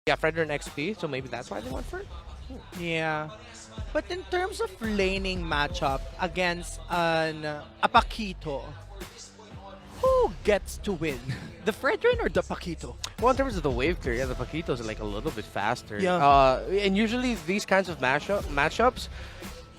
Yeah, Fredrin XP, so maybe that's why they went for it. Yeah. But in terms of laning matchup against an Apakito, who gets to win? The Fredrin or the Paquito? Well, in terms of the wave clear, yeah, the Paquitos are like a little bit faster. Yeah. And usually these kinds of matchups,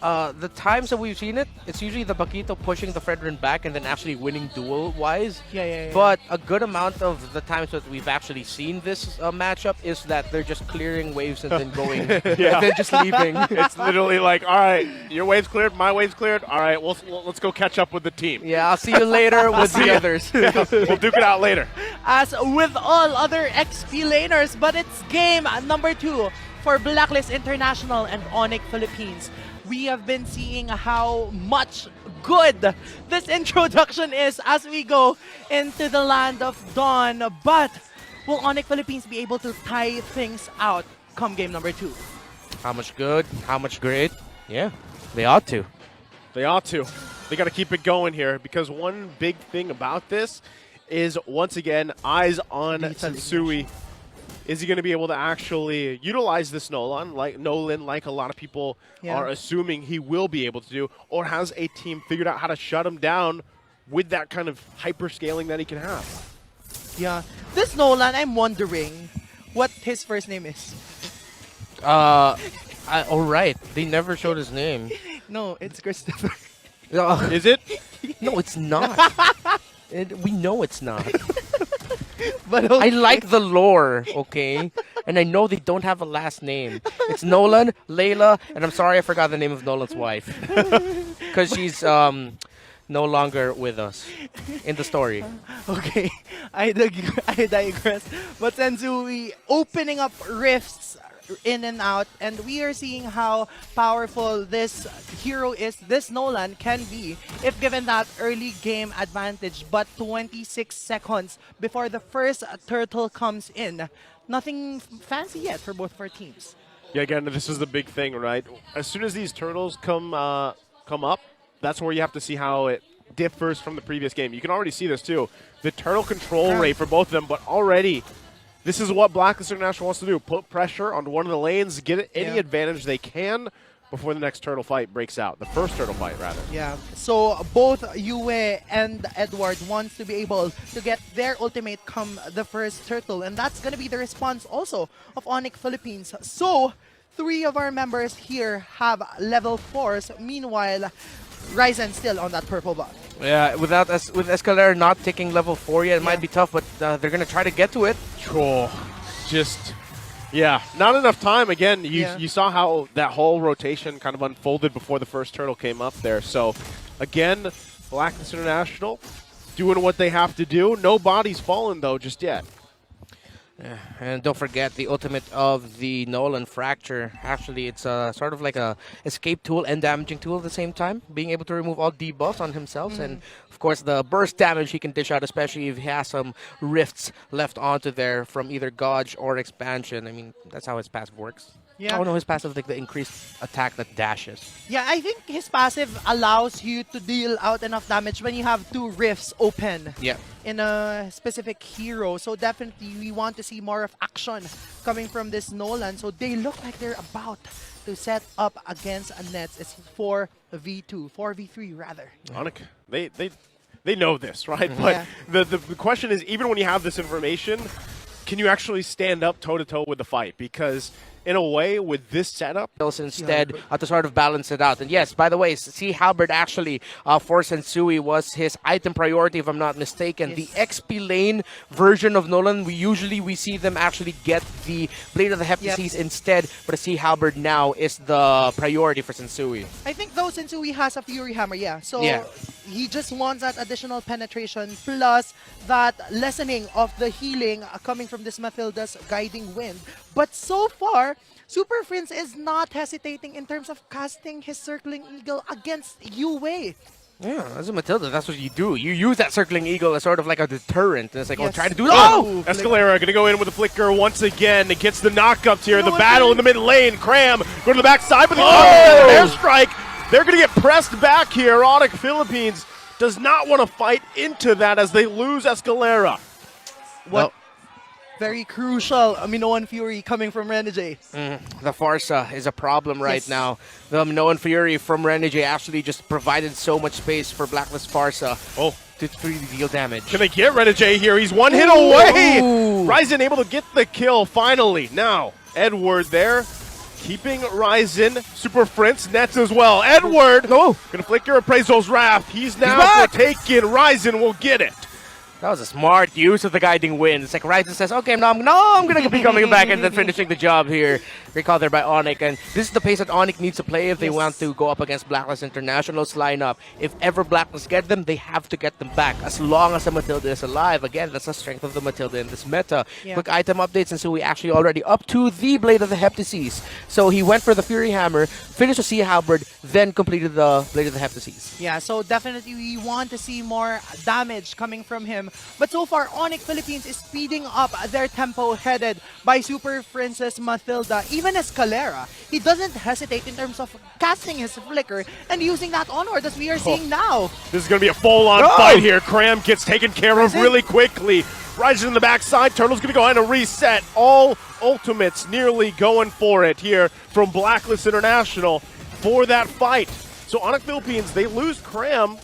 the times that we've seen it, it's usually the Paquito pushing the Fredrin back and then actually winning duel-wise. Yeah. But a good amount of the times that we've actually seen this matchup is that they're just clearing waves and then going, and then just leaving. It's literally like, all right, your wave's cleared, my wave's cleared. All right, let's go catch up with the team. Yeah, I'll see you later with the others. We'll duke it out later. As with all other XP laners, but it's game number 2 for Blacklist International and Onic Philippines. We have been seeing how much good this introduction is as we go into the land of Dawn. But will Onic Philippines be able to tie things out come game number 2? How much good? How much great? Yeah, they ought to. They ought to. They got to keep it going here because one big thing about this is, once again, eyes on Sensui. Is he going to be able to actually utilize this Nolan like a lot of people are assuming he will be able to do, or has a team figured out how to shut him down with that kind of hyper scaling that he can have? Yeah. This Nolan, I'm wondering what his first name is. All right. They never showed his name. No, it's Christopher. Is it? No, it's not. We know it's not. But I like the lore, okay? And I know they don't have a last name. It's Nolan, Layla, and I'm sorry I forgot the name of Nolan's wife. Because she's no longer with us in the story. Okay, I digress. But Sensui opening up rifts in and out, and we are seeing how powerful this hero is, this Nolan can be if given that early game advantage. But 26 seconds before the first turtle comes in. Nothing fancy yet for both of our teams. Yeah, again, this is the big thing, right? As soon as these turtles come up, that's where you have to see how it differs from the previous game. You can already see this too. The turtle control rate for both of them, but already this is what Blacklist International wants to do. Put pressure on one of the lanes, get any advantage they can before the next turtle fight breaks out. The first turtle fight, rather. Yeah, so both Yue and Edward wants to be able to get their ultimate come the first turtle, and that's going to be the response also of Onic Philippines. So 3 of our members here have level 4s. Meanwhile, Ryzen still on that purple buff. Yeah, with Escalera not taking level 4 yet, it might be tough, but they're going to try to get to it. Sure. Just, not enough time. Again, you saw how that whole rotation kind of unfolded before the first turtle came up there. So, again, Blacklist International doing what they have to do. No bodies fallen, though, just yet. Yeah, and don't forget the ultimate of the Nolan Fracture. Actually, it's sort of like a escape tool and damaging tool at the same time, being able to remove all debuffs on himself. And, of course, the burst damage he can dish out, especially if he has some rifts left onto there from either Gauge or Expansion. I mean, that's how his passive works. Yeah. Oh, no, his passive, like the increased attack that dashes. Yeah, I think his passive allows you to deal out enough damage when you have 2 rifts open in a specific hero. So definitely we want to see more of action coming from this Nolan. So they look like they're about to set up against a Nets. It's 4v2, 4v3 rather. Onic, they know this, right? But the question is, even when you have this information, can you actually stand up toe-to-toe with the fight? Because in a way, with this setup, instead to sort of balance it out. And yes, by the way, Sea Halberd actually for Sensui was his item priority, if I'm not mistaken. The XP lane version of Nolan, we see them actually get the Blade of the Hefty Seas instead, but the Sea Halberd now is the priority for Sensui. I think though Sensui has a Fury Hammer, so he just wants that additional penetration plus that lessening of the healing coming from this Mathilda's Guiding Wind. But so far, Super Prince is not hesitating in terms of casting his Circling Eagle against Yue. Yeah, as a Matilda, that's what you do. You use that Circling Eagle as sort of like a deterrent. And it's like, try to do Escalera going to go in with a flicker once again. It gets the knockups here. The battle in the mid lane. Cram go to the backside, but the airstrike. They're going to get pressed back here. Onic Philippines does not want to fight into that as they lose Escalera. What? Very crucial Minoan Fury coming from Renegade. The Farsa is a problem right Yes. now. The Minoan Fury from Renegade actually just provided so much space for Blacklist Farsa Oh, to really deal damage. can they get Renegade here? He's one hit away. Ooh. Ryzen able to get the kill finally. Now, Edward there. Keeping Ryzen, Super Prince, Nets as well. Edward, No. gonna flick your Appraisal's Wrath. He's now back. taken. Ryzen will get it. That was a smart use of the guiding wind. It's like Ryzen says, okay, no, I'm going to be coming back and then finishing the job here. Recalled there by Onic. And this is the pace that Onic needs to play if they want to go up against Blacklist International's lineup. If ever Blacklist get them, they have to get them back. As long as the Matilda is alive. Again, that's the strength of the Matilda in this meta. Yeah. Quick item updates, and so we actually already up to the Blade of the Heptaseas. So he went for the Fury Hammer, finished the Sea Halberd, then completed the Blade of the Heptaseas. Yeah, so definitely we want to see more damage coming from him. But so far, Onic Philippines is speeding up their tempo headed by Super Princess Matilda. Even Escalera, he doesn't hesitate in terms of casting his flicker and using that onward as we are seeing now. This is going to be a full-on No! fight here. Cram gets taken care of Ryzen. really quickly. Ryzen in the backside. Turtle's going to go ahead and reset. All ultimates nearly going for it here from Blacklist International for that fight. So Onic Philippines, they lose Cram,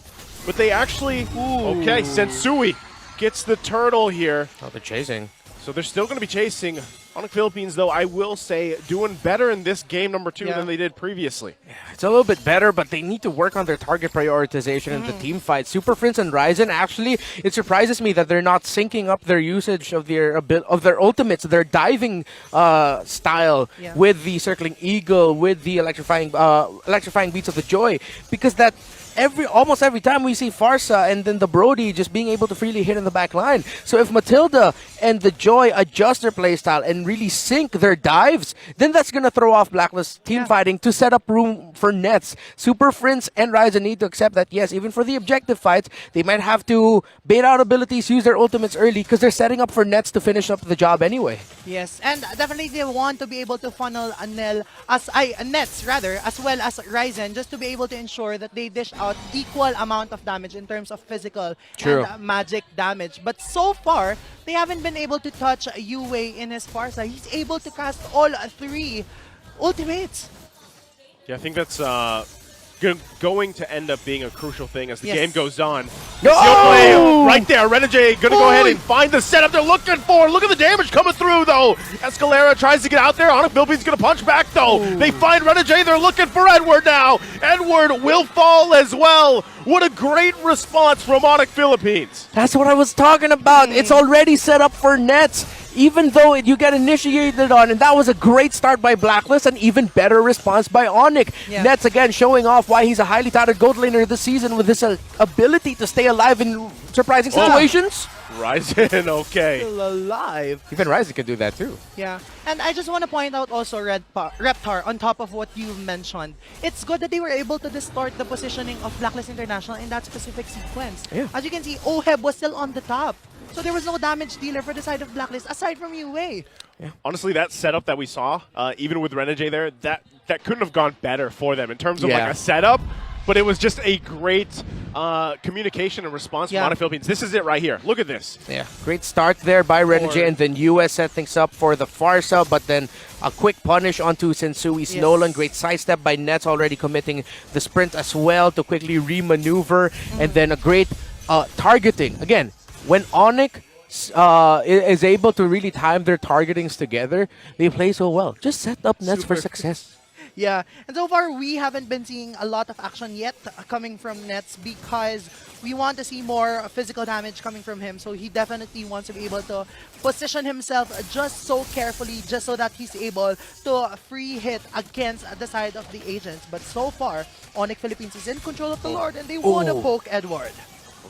but they actually... Okay, Sensui gets the turtle here. Oh, they're chasing. So they're still going to be chasing. Onic Philippines, though, I will say, doing better in this game number 2 Yeah. than they did previously. It's a little bit better, but they need to work on their target prioritization in the team fight. Super Prince and Ryzen, actually, it surprises me that they're not syncing up their usage of their ultimates, their diving style Yeah. with the Circling Eagle, with the electrifying Beats of the Joy, because that almost every time we see Farsa and then the Brody just being able to freely hit in the back line. So if Matilda and the Joy adjust their playstyle and really sync their dives, then that's going to throw off Blacklist team fighting to set up room for nets. Super Prince and Ryzen need to accept that, yes, even for the objective fights, they might have to bait out abilities, use their ultimates early because they're setting up for nets to finish up the job anyway. Yes, and definitely they want to be able to funnel Nets rather, as well as Ryzen, just to be able to ensure that they dish out equal amount of damage in terms of physical True. and magic damage. But so far, they haven't been able to touch Yue in his Farsa. He's able to cast all 3 ultimates. Yeah, I think that's going to end up being a crucial thing as the Yes. game goes on. No! Seal play right there. Renegade going to go ahead and find the setup they're looking for. Look at the damage coming through, though. Escalera tries to get out there. Onic Philippines going to punch back, though. They find Renegade. They're looking for Edward now. Edward will fall as well. What a great response from Onic Philippines. That's what I was talking about. It's already set up for nets, even though you get initiated on, and that was a great start by Blacklist, and even better response by Onic. Yeah. Nets again showing off why he's a highly touted gold laner this season with his ability to stay alive in surprising situations. Ryzen, okay. Still alive. Even Ryzen can do that too. Yeah, and I just want to point out also Reptar, on top of what you mentioned. It's good that they were able to distort the positioning of Blacklist International in that specific sequence. Yeah. As you can see, Oheb was still on the top. So there was no damage dealer for the side of Blacklist aside from Yue. Honestly, that setup that we saw, even with Renegade there, that couldn't have gone better for them in terms of Yeah. like a setup. But it was just a great communication and response Yeah. from Onic Philippines. This is it right here. Look at this. Yeah, great start there by Renegade, and then US set things up for the Farsa, but then a quick punish onto Sensui's Yes. Nolan. Great sidestep by Nets, already committing the sprint as well to quickly re-maneuver, and then a great targeting. Again, when Onic is able to really time their targetings together, they play so well. Just set up Nets for Super. success. Yeah, and so far we haven't been seeing a lot of action yet coming from Nets because we want to see more physical damage coming from him. So he definitely wants to be able to position himself just so carefully, just so that he's able to free hit against the side of the agents. But so far, Onic Philippines is in control of the Lord and they want to Oh. poke Edward.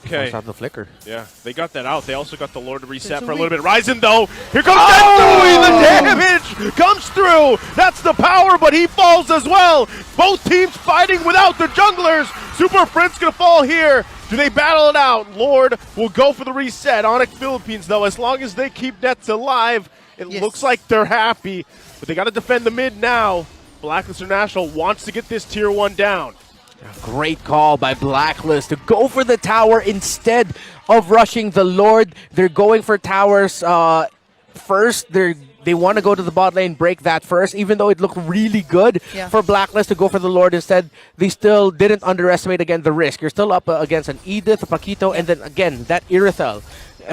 Okay. Stop the flicker. Yeah, they got that out. They also got the Lord to reset for a Sensui. little bit. Ryzen, though. Here comes Sensui. The damage comes through. That's the power, but he falls as well. Both teams fighting without the junglers. Super Prince going to fall here. Do they battle it out? Lord will go for the reset. Onic Philippines, though, as long as they keep Nets alive, it Yes. looks like they're happy. But they got to defend the mid now. Blacklist International wants to get this tier 1 down. Great call by Blacklist to go for the tower instead of rushing the Lord. They're going for towers first. They want to go to the bot lane, break that first, even though it looked really good Yeah. for Blacklist to go for the Lord instead. They still didn't underestimate again the risk. You're still up against an Edith, a Paquito, and then again that Irithel.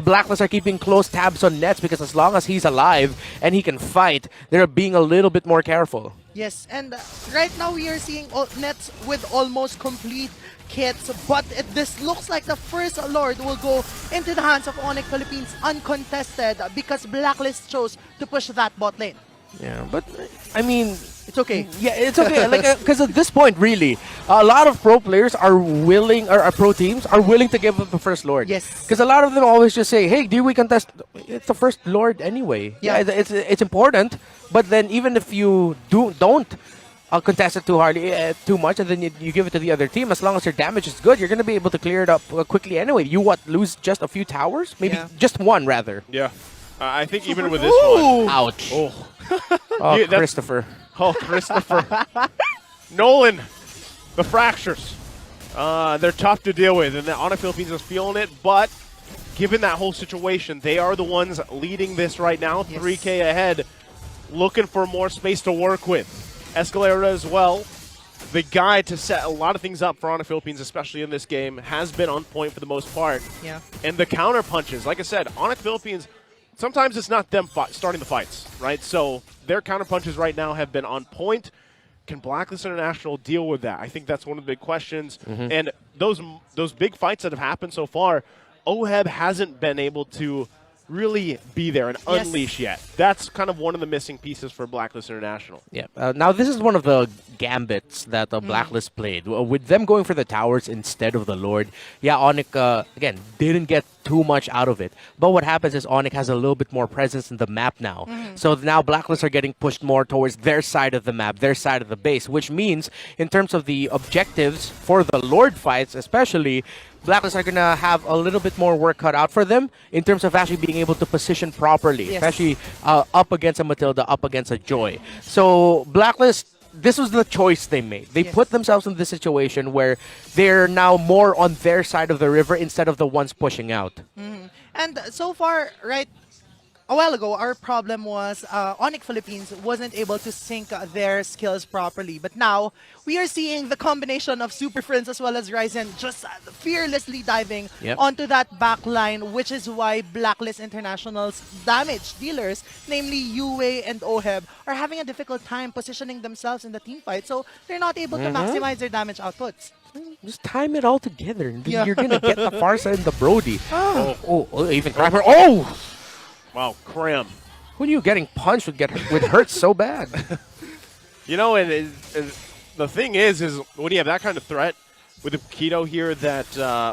Blacklist are keeping close tabs on Nets because as long as he's alive and he can fight, they're being a little bit more careful. Yes, and right now we are seeing Nets with almost complete kits, but this looks like the first Lord will go into the hands of Onic Philippines uncontested because Blacklist chose to push that bot lane. Yeah, but I mean, It's okay. yeah, it's okay. Because at this point, really, a lot of pro players are willing, or pro teams are willing to give up the first Lord. Yes. Because a lot of them always just say, "Hey, do we contest?" It's the first Lord anyway. Yeah. It's important. But then even if you don't contest it too much, and then you give it to the other team, as long as your damage is good, you're gonna be able to clear it up quickly anyway. You lose just a few towers, maybe Yeah. just one rather. Yeah. I think even with this one. Ouch. Oh, Oh, Yeah, that's- Christopher. oh Christopher. Nolan. The fractures. They're tough to deal with, and the Onic Philippines is feeling it, but given that whole situation, they are the ones leading this right now, Yes. 3K ahead, looking for more space to work with. Escalera as well. The guy to set a lot of things up for Onic Philippines, especially in this game, has been on point for the most part. Yeah. And the counter punches, like I said, Onic Philippines, sometimes it's not them starting the fights, right? So their counter punches right now have been on point. Can Blacklist International deal with that? I think that's one of the big questions. And those big fights that have happened so far, OHEB hasn't been able to really be there and Yes. unleash yet. That's kind of one of the missing pieces for Blacklist International. Yeah. Now this is one of the gambits that Blacklist played with them going for the towers instead of the Lord. Yeah, Onic again didn't get too much out of it. But what happens is Onic has a little bit more presence in the map now. So now Blacklist are getting pushed more towards their side of the map, their side of the base, which means in terms of the objectives for the Lord fights, especially. Blacklist are going to have a little bit more work cut out for them in terms of actually being able to position properly, Yes. especially up against a Matilda, up against a Joy. So Blacklist, this was the choice they made. They Yes. put themselves in this situation where they're now more on their side of the river instead of the ones pushing out. And so far, right, a while ago, our problem was Onic Philippines wasn't able to sync their skills properly. But now, we are seeing the combination of Super Friends as well as Ryzen just fearlessly diving Yep. onto that back line, which is why Blacklist International's damage dealers, namely Yue and OHEB, are having a difficult time positioning themselves in the team fight. So, they're not able to maximize their damage outputs. Just time it all together, and then Yeah. you're going to get the Farsa and the Brody. Oh, even Crapper. Oh! Wow, Cram. Who knew getting punched would hurt so bad? You know, and the thing is when you have that kind of threat with a Keto here that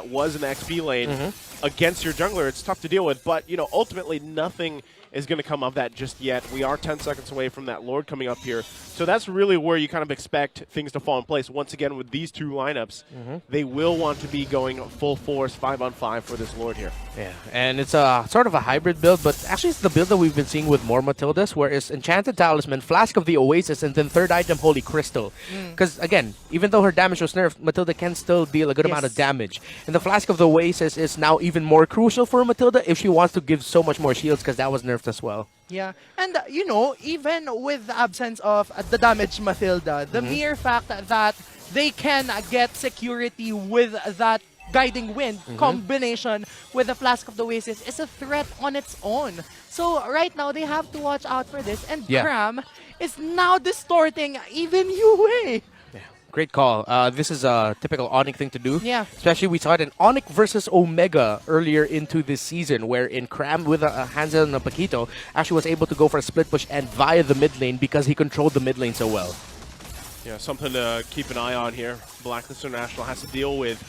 was an XP lane against your jungler, it's tough to deal with. But, you know, ultimately nothing is going to come of that just yet. We are 10 seconds away from that Lord coming up here. So that's really where you kind of expect things to fall in place. Once again, with these two lineups, they will want to be going full force 5-on-5 for this Lord here. Yeah, and it's a sort of a hybrid build, but actually it's the build that we've been seeing with more Matildas, where it's Enchanted Talisman, Flask of the Oasis, and then third item, Holy Crystal. Because, again, even though her damage was nerfed, Matilda can still deal a good amount of Yes. damage. And the Flask of the Oasis is now even more crucial for Matilda if she wants to give so much more shields, because that was nerfed as well. Yeah, and you know, even with the absence of the damaged Matilda, the mere fact that they can get security with that guiding wind combination with the Flask of the Oasis is a threat on its own. So right now they have to watch out for this, and Yeah. Cram is now distorting even Yue. Great call. This is a typical Onic thing to do. Yeah. Especially we saw it in Onic versus Omega earlier into this season, where in Cram with a Hansel and a Paquito actually was able to go for a split push and via the mid lane because he controlled the mid lane so well. Yeah, something to keep an eye on here. Blacklist International has to deal with.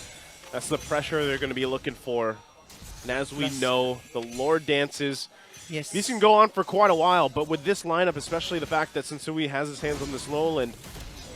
That's the pressure they're going to be looking for. And as we Yes. know, the Lord dances, Yes. these can go on for quite a while, but with this lineup, especially the fact that Sensui has his hands on this lowland,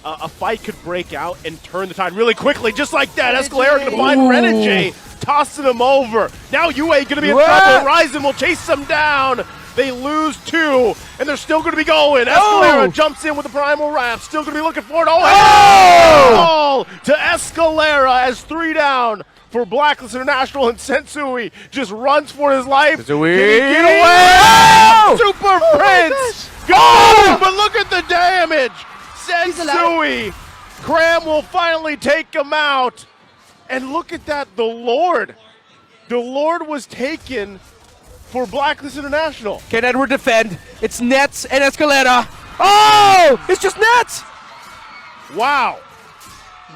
a fight could break out and turn the tide really quickly, just like that. Escalera going to find Renegade, tossing him over. Now UA going to be in trouble. Ryzen will chase them down. They lose two, and they're still going to be going. Escalera jumps in with the Primal Wrap, still going to be looking for it. Oh! To Escalera as 3 down. for Blacklist International, and Sensui just runs for his life. Sensui. Can he get away? Oh! Super Prince! Go! But look at the damage! Sensui! Cram will finally take him out. And look at that, the Lord. The Lord was taken for Blacklist International. Can Edward defend? It's Nets and Escalera. Oh! It's just Nets! Wow.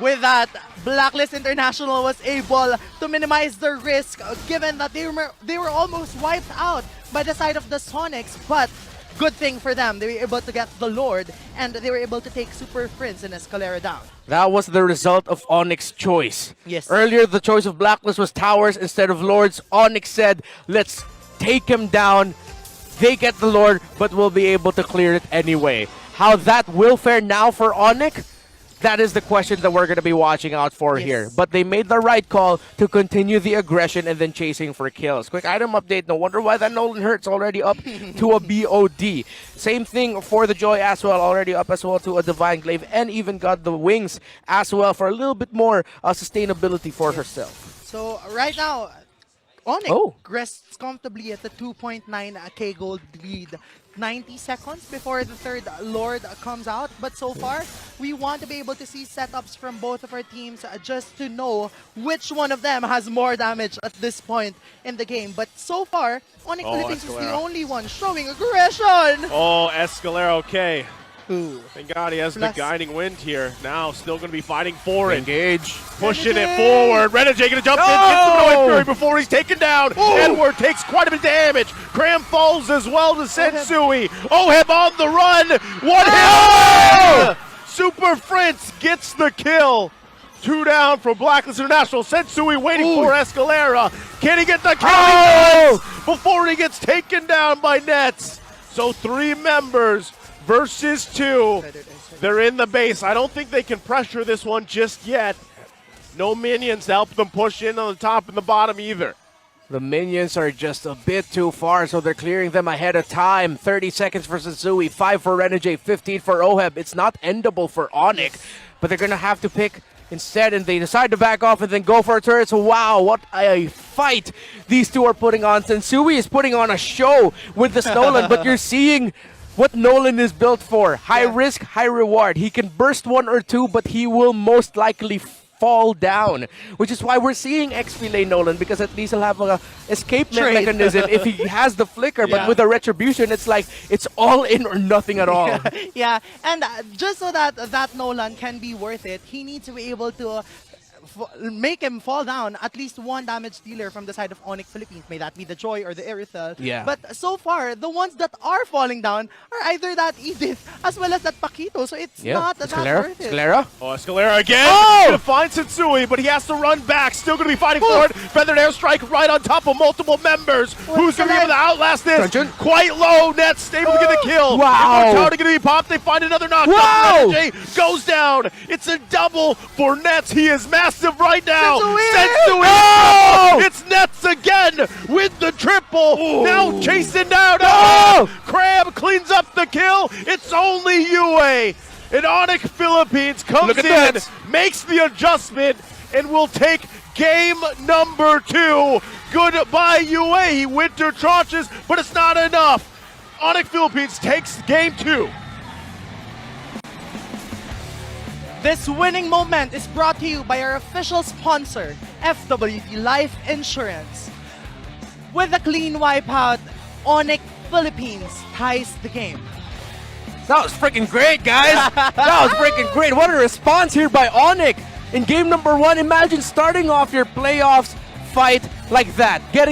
With that, Blacklist International was able to minimize the risk given that they were almost wiped out by the side of the Sonics, but good thing for them, they were able to get the Lord and they were able to take Super Prince and Escalera down. That was the result of Onic's choice. Yes. Earlier, the choice of Blacklist was towers instead of lords. Onic said, let's take him down. They get the lord, but we'll be able to clear it anyway. How that will fare now for Onic? That is the question that we're going to be watching out for here. But they made the right call to continue the aggression and then chasing for kills. Quick item update. No wonder why that Nolan Hurt's already up to a BOD. Same thing for the Joy as well. Already up as well to a Divine Glaive. And even got the Wings as well for a little bit more sustainability for herself. So right now, Onic rests comfortably at the 2.9k gold lead. 90 seconds before the third Lord comes out. But so far, we want to be able to see setups from both of our teams just to know which one of them has more damage at this point in the game. But so far, Onic Philippines is the only one showing aggression. Oh, Escalera, okay. Ooh. Thank God he has the guiding wind here. Now still going to be fighting for it. Engage. Pushing it forward. Renegade going to jump in. Gets the Noise Fury before he's taken down. Ooh. Edward takes quite a bit of damage. Cram falls as well to Sensui. Oheb on the run. One hit. Super Prince gets the kill. 2 down from Blacklist International. Sensui waiting for Escalera. Can he get the kill before he gets taken down by Nets? So 3 members versus 2. They're in the base. I don't think they can pressure this one just yet. No minions to help them push in on the top and the bottom either. The minions are just a bit too far, so they're clearing them ahead of time. 30 seconds for Sensui, 5 for Renegade, 15 for Oheb. It's not endable for Onic, but they're going to have to pick instead, and they decide to back off and then go for a turret. So wow, what a fight these two are putting on. Sensui is putting on a show with this Nolan, but you're seeing what Nolan is built for. High risk, high reward. He can burst 1 or 2, but he will most likely fall down, which is why we're seeing XP Nolan, because at least he'll have a escape mechanism if he has the flicker. But with the retribution, it's like it's all in or nothing at all. Yeah, and just so that Nolan can be worth it, he needs to be able to make him fall down at least 1 damage dealer from the side of Onic Philippines. May that be the Joy or the Irithel. Yeah. But so far, the ones that are falling down are either that Edith as well as that Paquito. So it's not that worth it. Escalera? Oh, Escalera again. Gonna find Sensui, but he has to run back. Still gonna be fighting for it. Feathered airstrike right on top of multiple members. Who's gonna be able to outlast this? Quite low. Nets able to get the kill. Wow. Immortality gonna be popped. They find another knockdown. Wow. Renegade goes down. It's a double for Nets. He is massive right now. Sensui! Oh! It's Nets again with the triple. Now chasing down. Crab cleans up the kill. It's only UA. And Onic Philippines comes in, makes the adjustment, and will take game number 2. Goodbye, UA. Winter tranches, but it's not enough. Onic Philippines takes game 2. This winning moment is brought to you by our official sponsor, FWD Life Insurance. With a clean wipeout, Onic Philippines ties the game. That was freaking great, guys. That was freaking great. What a response here by Onic in game number 1. Imagine starting off your playoffs fight like that. Getting